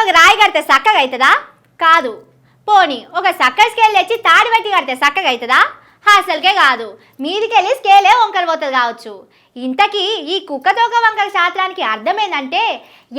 ఒక రాయి కడితే చక్కగా అవుతుందా? కాదు. పోనీ ఒక చక్కర స్కేల్ తెచ్చి తాడి పెట్టి కడితే చక్కగా అవుతుందా? అసలుకే కాదు. మీదికెళ్ళి స్కేలే వంకర పోతుంది కావచ్చు. ఇంతకీ ఈ కుక్కతోక వంకర శాస్త్రానికి అర్థమేందంటే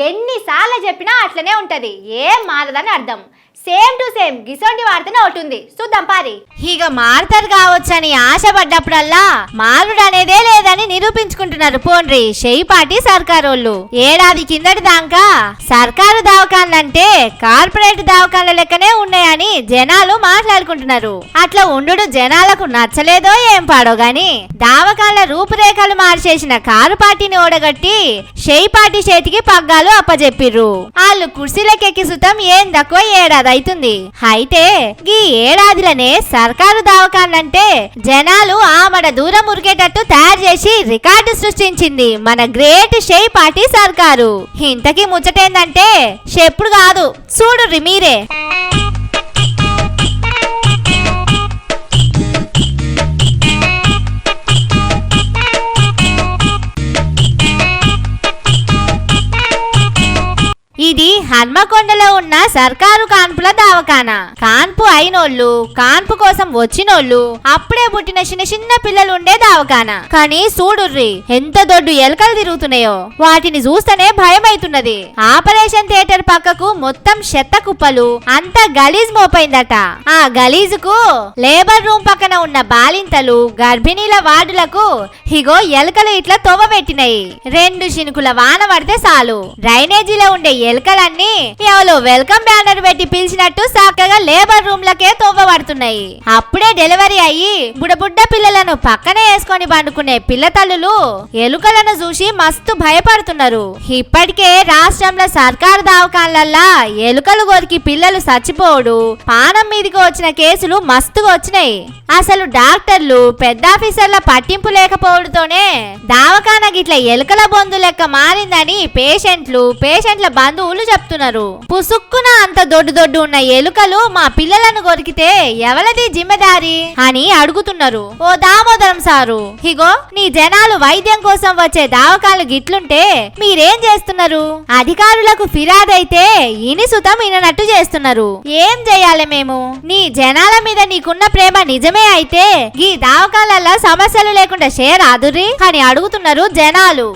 ఎన్నిసార్లు చెప్పినా అట్లనే ఉంటది, ఏం మారదని అర్థం. సేమ్ టు సేమ్ గిసొంటి వార్తనే ఒకటి చూద్దాం పారి. ఇక మారుతారు కావచ్చని ఆశపడ్డప్పుడల్లా మారుడు అనేదే లేదని నిరూపించుకుంటున్నారు పోండ్రి షేయిపాటి సర్కారోళ్ళు. ఏడాది కిందటి దాకా సర్కారు దవాఖాన్లంటే కార్పొరేట్ దవాఖాన్ల లెక్కనే ఉన్నాయని జనాలు మాట్లాడుకుంటున్నారు. అట్లా ఉండు జనాలకు నచ్చలేదో ఏం పాడో గాని దవాఖాన్ల రూపురేఖలు మార్చేసిన కారు పార్టీని ఓడగట్టి షేయిపాటి చేతికి పగ్గాలు అప్పజెప్పిర్రు. వాళ్ళు కుర్చీలకెక్కి సుతం ఏం తక్కువ ఏడాది అవుతుంది. అయితే ఈ ఏడాదిలోనే సర్కారు దవాఖాన్లంటే జనాలు ఆమడ దూరం ఉరికేటట్టు తయారు చేసి రికార్డు సృష్టించింది మన గ్రేట్ షేయిపాటి సర్కారు. ఇంతకీ ముచ్చటేందంటే చెప్పుడు కాదు, చూడుర్రి మీరే. ఇది హన్మకొండలో ఉన్న సర్కారు కాన్పుల దవాఖానా. కాన్పు అయినోళ్ళు, కాన్పు కోసం వచ్చినోళ్ళు, అప్పుడే పుట్టిన చిన్న చిన్న పిల్లలు ఉండే దవాఖానా. కానీ చూడుర్రి ఎంత దొడ్డు ఎలకలు తిరుగుతున్నాయో, వాటిని చూస్తేనే భయం అవుతున్నది. ఆపరేషన్ థియేటర్ పక్కకు మొత్తం చెత్త కుప్పలు, అంత గలీజ్ మోపైందట. ఆ గలీజుకు లేబర్ రూమ్ పక్కన ఉన్న బాలింతలు, గర్భిణీల వార్డులకు ఇగో ఎలకలు ఇట్లా తొవ్వ పెట్టినాయి. 2 చినుకుల వాన పడితే చాలు డ్రైనేజీలో ఉండే ఎలకలన్నీ ఎవరో వెల్కమ్ బ్యానర్ పెట్టి పిలిచినట్టు చక్కగా లేబర్ రూమ్ లకే తోవ్వబడుతున్నాయి. అప్పుడే డెలివరీ అయ్యి బుడబుడ్డ పిల్లలను పక్కనే వేసుకొని పండుకునే పిల్ల తల్లులు ఎలుకలను చూసి మస్తు భయపడుతున్నారు. ఇప్పటికే రాష్ట్రంలో సర్కారు దవాఖాన్లల్లా ఎలుకలు కొరికి పిల్లలు చచ్చిపోవడు, పానం మీదకి వచ్చిన కేసులు మస్తుగా వచ్చినాయి. అసలు డాక్టర్లు పెద్ద ఆఫీసర్ల పట్టింపు లేకపోవడంతోనే దవాఖానా గిట్ల ఎలుకల బొందు లెక్క మారిందని పేషెంట్ల బంధువులు చెప్తున్నారు. పుసుక్కున అంత దొడ్డు ఉన్న ఎలుకలు మా పిల్లలను కొరికితే ఎవలది జిమ్మెదారి అని అడుగుతున్నారు. ఓ దామోదరం సారు, ఇగో నీ జనాలు వైద్యం కోసం వచ్చే దవాఖాన్లు గిట్లుంటే మీరేం చేస్తున్నారు? అధికారులకు ఫిర్యాదైతే ఇనిసుతం ఇననట్టు చేస్తున్నారు. ఏం చేయాలి మేము? నీ జనాల మీద నీకున్న ప్రేమ నిజమే అయితే ఈ దవాఖాన్లలో సమస్యలు లేకుండా చేయరాదుర్రి అని అడుగుతున్నారు జనాలు.